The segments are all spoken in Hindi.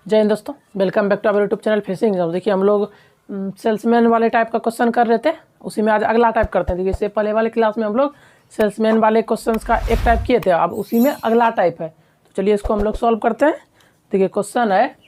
जय हिंद दोस्तों, welcome back to our YouTube channel Facing Exam. देखिए हम लोग सेल्समैन वाले टाइप का क्वेश्चन कर रहे थे, उसी में आज अगला टाइप करते हैं। देखिए इससे पहले वाले क्लास में हम लोग सेल्समैन वाले क्वेश्चंस का एक टाइप किए थे, अब उसी में अगला टाइप है। तो चलिए इसको हम लोग सॉल्व करते हैं। देखिए क्वेश्चन है,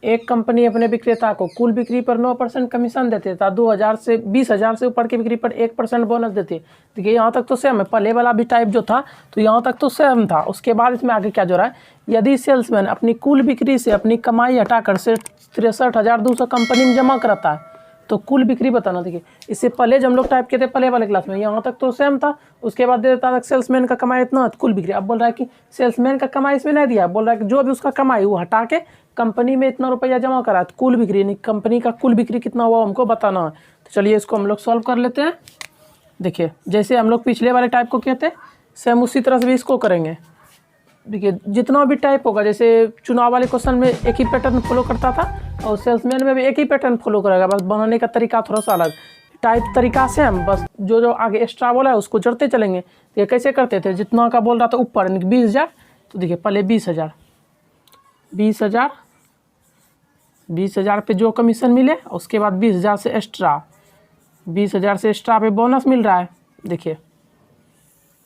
एक कंपनी अपने विक्रेता को कुल बिक्री पर 9% कमीशन देती है तथा 20,000 से ऊपर की बिक्री पर 1% बोनस देती है। देखिए यहाँ तक तो सेम है, पहले वाला भी टाइप जो था तो यहाँ तक तो सेम था। उसके बाद इसमें आगे क्या जो रहा है, यदि सेल्समैन अपनी कुल बिक्री से अपनी कमाई हटाकर से 63,200 कंपनी में जमा कराता है तो कुल बिक्री बताना। देखिए इससे पहले जब हम लोग टाइप किए थे पहले वाले क्लास में, यहाँ तक तो सेम था। उसके बाद दे देता था सेल्समैन का कमाई इतना, कुल बिक्री। अब बोल रहा है कि सेल्समैन का कमाई इसमें नहीं दिया, बोल रहा है कि जो भी उसका कमाई वो हटा के कंपनी में इतना रुपया जमा करा, तो कुल बिक्री यानी कंपनी का कुल बिक्री कितना हुआ हमको बताना है। तो चलिए इसको हम लोग सॉल्व कर लेते हैं। देखिए जैसे हम लोग पिछले वाले टाइप को किए थे सेम उसी तरह से भी इसको करेंगे। देखिए जितना भी टाइप होगा, जैसे चुनाव वाले क्वेश्चन में एक ही पैटर्न फॉलो करता था और सेल्समैन में भी एक ही पैटर्न फॉलो करेगा, बस बनाने का तरीका थोड़ा सा अलग। टाइप तरीका से हम बस जो जो आगे एक्स्ट्रा बोला है उसको जड़ते चलेंगे। तो ये कैसे करते थे, जितना का बोल रहा था ऊपर 20,000, तो देखिए पहले 20,000 पे जो कमीशन मिले, उसके बाद 20,000 से एक्स्ट्रा, 20,000 से एक्स्ट्रा पे बोनस मिल रहा है। देखिए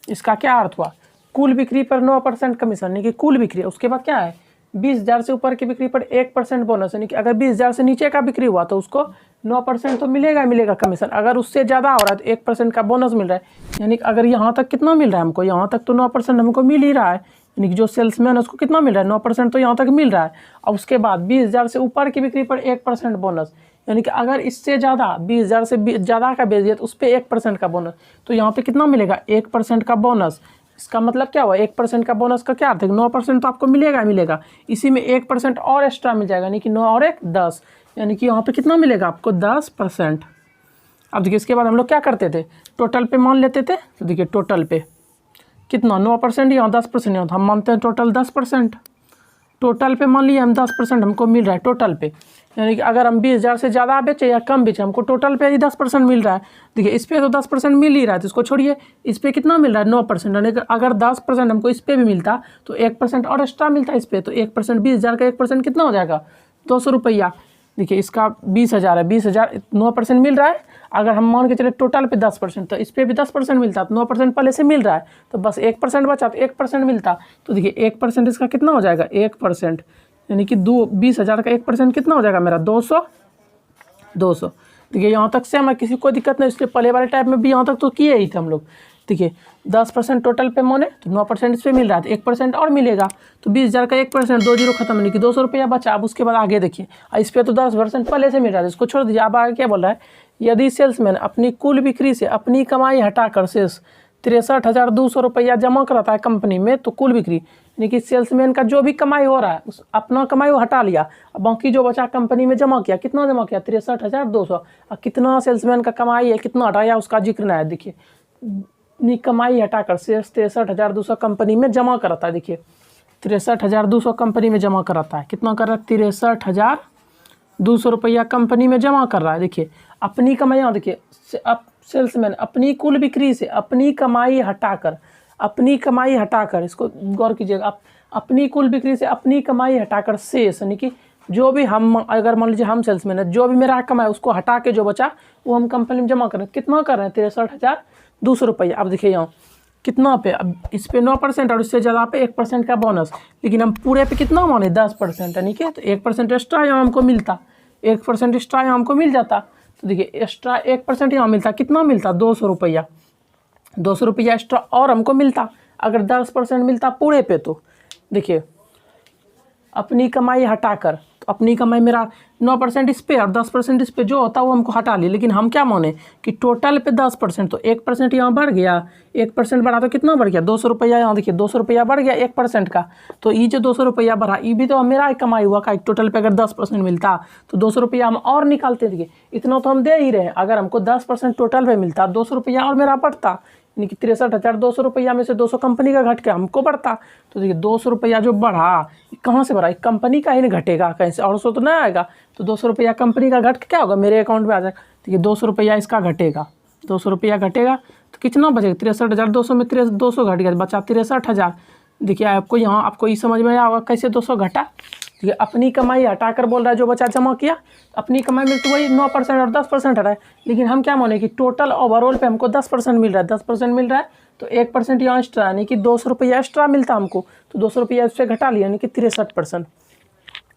इसका क्या अर्थ हुआ, कुल बिक्री पर 9% कमीशन यानी कि कुल बिक्री। उसके बाद क्या है, 20,000 से ऊपर की बिक्री पर 1% बोनस, यानी कि अगर 20,000 से नीचे का बिक्री हुआ तो उसको 9% तो मिलेगा कमीशन। अगर उससे ज़्यादा हो रहा है तो 1% का बोनस मिल रहा है। यानी कि अगर यहाँ तक कितना मिल रहा है हमको, यहाँ तक तो 9% हमको मिल ही रहा है। यानी कि जो सेल्समैन है उसको कितना मिल रहा है, 9% तो यहाँ तक मिल रहा है। और उसके बाद 20,000 से ऊपर की बिक्री पर 1% बोनस, यानी कि अगर इससे ज़्यादा 20,000 से ज़्यादा का बेच दिया तो उस पर 1% का बोनस। तो यहाँ पे कितना मिलेगा, 1% का बोनस। इसका मतलब क्या हुआ, 1% का बोनस का क्या अर्थ है, 9% तो आपको मिलेगा। इसी में 1% और एक्स्ट्रा मिल जाएगा, यानी कि 9 और 1 10, यानी कि यहाँ पे कितना मिलेगा आपको 10%। अब देखिए इसके बाद हम लोग क्या करते थे, टोटल पे मान लेते थे। तो देखिए टोटल पे कितना 9% यहाँ 10% यहाँ, हम मानते हैं टोटल 10%। टोटल पे मान लिया हम 10% हमको मिल रहा है टोटल पे, यानी कि अगर हम 20,000 से ज़्यादा बेचे या कम बेचे हमको टोटल पे ही 10% मिल रहा है। देखिए इस पर तो 10% मिल ही रहा है, तो इसको छोड़िए, इस पर कितना मिल रहा है 9%। यानी कि अगर 10% हमको इस पर भी मिलता तो 1% और एक्स्ट्रा मिलता है इस पर, तो 1% 20,000 का 1% कितना हो जाएगा 200 रुपया। देखिए इसका 20,000 है, 20,000 9% मिल रहा है। अगर हम मान के चले टोटल पे 10%, तो इस पर भी 10% मिलता, तो 9% पहले से मिल रहा है, तो बस 1% बचा तो 1% मिलता। तो देखिए 1% इसका कितना हो जाएगा 1%, यानी कि 20,000 का 1% कितना हो जाएगा मेरा 200। देखिए यहाँ तक से हमें किसी को दिक्कत नहीं, इसलिए पहले वाले टाइप में भी यहाँ तक तो किए ही थे हम लोग। देखिए 10% टोटल पे माने तो 9% इस पर मिल रहा है, तो 1% और मिलेगा, तो 20,000 का 1%, 2 जीरो खत्म, यानी कि 200 रुपया बचा। अब उसके बाद आगे देखिए, इस पर तो 10% पहले से मिल रहा है, इसको छोड़ दीजिए। अब आगे क्या बोल रहा है, यदि सेल्समैन अपनी कुल बिक्री से अपनी कमाई हटाकर शेष 63,200 रुपया जमा कराता है कंपनी में, तो कुल बिक्री यानी कि सेल्समैन का जो भी कमाई हो रहा है उस अपना कमाई वो हटा लिया, अब बाकी जो बचा कंपनी में जमा किया, कितना जमा किया 63,200। और कितना सेल्समैन का कमाई है कितना हटाया उसका जिक्र ना है। देखिए कमाई हटाकर शेष 63,200 कंपनी में जमा कराता है। देखिए 63,200 कंपनी में जमा कराता है, कितना कर रहा है 63,200 रुपया कंपनी में जमा कर रहा है। देखिए अपनी कमाई, देखिए अब सेल्समैन अपनी कुल बिक्री से अपनी कमाई हटाकर, इसको गौर कीजिएगा, अपनी कुल बिक्री से अपनी कमाई हटाकर शेष, यानी कि जो भी हम, अगर मान लीजिए हम सेल्समैन है, जो भी मेरा कमाई उसको हटा के जो बचा वो हम कंपनी में जमा करें। कितना कर रहे हैं 63,200 रुपया। अब देखिए यहाँ कितना पे, अब इस पे 9% और इससे ज़्यादा पे 1% का बोनस, लेकिन हम पूरे पे कितना माने 10%, यानी कि तो 1% एक्स्ट्रा यहाँ हमको मिलता, 1% एक्स्ट्रा यहाँ हमको मिल जाता। तो देखिए एक्स्ट्रा 1% यहाँ मिलता, कितना मिलता 200 रुपया, 200 रुपया एक्स्ट्रा और हमको मिलता। अगर 10% मिलता पूरे पे, तो देखिए अपनी कमाई हटाकर, तो अपनी कमाई मेरा 9% इस पे और 10% इस पे जो होता है वो हमको हटा ली, लेकिन हम क्या माने कि टोटल पे 10%, तो 1% यहाँ बढ़ गया, 1% बढ़ा तो कितना बढ़ गया 200 रुपया। यहाँ देखिए 200 रुपया बढ़ गया 1% का, तो ये जो 200 रुपया बढ़ा ये भी तो मेरा ही कमाई हुआ का। टोटल पे अगर 10% मिलता तो 200 रुपया हम और निकालते। देखिए इतना तो हम दे ही रहे हैं, अगर हमको 10% टोटल पे मिलता 200 रुपया और मेरा बढ़ता, यानी कि 63,200 रुपया में से 200 कंपनी का घट के हमको बढ़ता। तो देखिए 200 रुपया जो बढ़ा कहाँ से बढ़ा, कंपनी का ही नहीं घटेगा, कहीं से और सो तो नहीं आएगा। तो 200 रुपया कंपनी का घट के क्या होगा मेरे अकाउंट में आ जाएगा। देखिए 200 रुपया इसका घटेगा, 200 रुपया घटेगा तो कितना बचेगा 63,200 में 200 घट गया, बचा 63,000। देखिए आपको यहाँ आपको ये समझ में आया होगा कैसे 200 घटा। ठीक है, अपनी कमाई हटाकर बोल रहा है जो बचा जमा किया, अपनी कमाई में तो वही 9% और 10% है, लेकिन हम क्या माने कि टोटल ओवरऑल पे हमको 10% मिल रहा है, 10% मिल रहा है तो 1% यहाँ एक्स्ट्रा यानी कि 200 रुपया एक्स्ट्रा मिलता हमको, तो 200 रुपया इससे घटा लिया यानी कि 63%।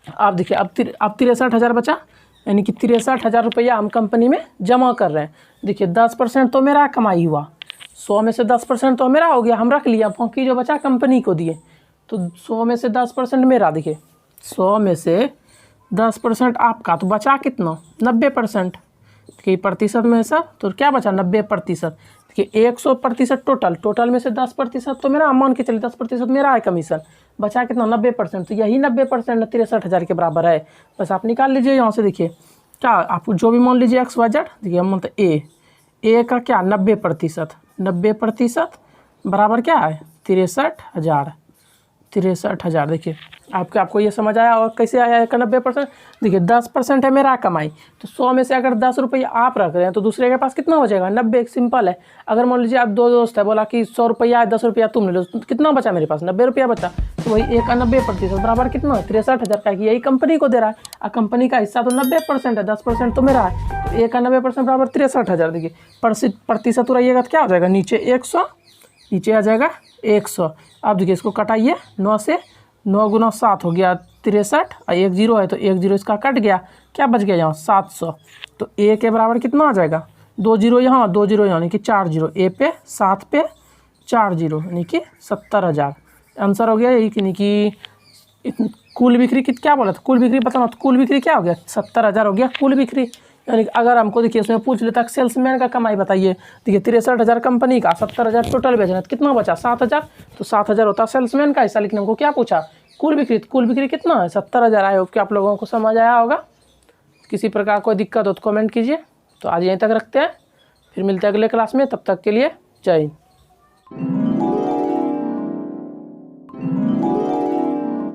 आप देखिए अब 63,000 बचा, यानी कि 63,000 रुपया हम कंपनी में जमा कर रहे हैं। देखिए 10% तो मेरा कमाई हुआ, 100 में से 10% तो मेरा हो गया, हम रख लिया, बाकी जो बचा कंपनी को दिए, तो 100 में से 10% मेरा। देखिए 100 में से 10% आपका, तो बचा कितना 90%, कि प्रतिशत में सब तो क्या बचा 90%। देखिए 100% टोटल में से 10% तो मेरा, मान के चलिए 10% मेरा है कमीशन, बचा कितना 90%, तो यही 90% 63,000 के बराबर है। बस आप निकाल लीजिए यहाँ से। देखिए क्या आप जो भी मान लीजिए XYZ, देखिए हम मतलब ए का क्या 90% बराबर क्या है 63,000। देखिए आपको ये समझ आया और कैसे आया है का 90%। देखिए 10% है मेरा कमाई, तो 100 में से अगर 10 रुपया आप रख रहे हैं तो दूसरे के पास कितना हो जाएगा 90। सिंपल है। अगर मान लीजिए आप दो दोस्त है, बोला कि 100 रुपया है 10 रुपया तुम ले लो, तो कितना बचा मेरे पास 90 रुपया बचा, तो वही ए का 90% बराबर कितना है 63,000 का, यही कंपनी को दे रहा है और कंपनी का हिस्सा तो 90% है, 10% तो मेरा है, तो ए का 90% बराबर 63,000। देखिए प्रतिशत रहिएगा तो क्या हो जाएगा नीचे 100, नीचे आ जाएगा 100। अब देखिए इसको कटाइए, 9 से 9 गुना 7 हो गया 63 और 1 0 है तो 1 0 इसका कट गया, क्या बच गया यहाँ 700। तो ए के बराबर कितना आ जाएगा 2 0 यहाँ 2 0 यानी कि 4 0, ए पे 7 पे 4 0 यानी कि 70,000 आंसर हो गया। यानी कि कुल बिक्री क्या बोला था, कुल बिक्री बताना, तो कुल बिक्री क्या हो गया 70,000 हो गया कुल बिक्री। यानी कि अगर हमको देखिए इसमें पूछ लेता कि सेल्समैन का कमाई बताइए, देखिए 63,000 कंपनी का, 70,000 टोटल बेचना, तो कितना बचा 7,000, तो 7,000 होता सेल्समैन का हिस्सा, लेकिन हमको क्या पूछा कुल बिक्री, तो कुल बिक्री कितना है 70,000 आए। होप कि आप लोगों को समझ आया होगा। किसी प्रकार कोई दिक्कत हो तो कमेंट कीजिए। तो आज यहीं तक रखते हैं, फिर मिलते हैं अगले क्लास में, तब तक के लिए जय हिंद।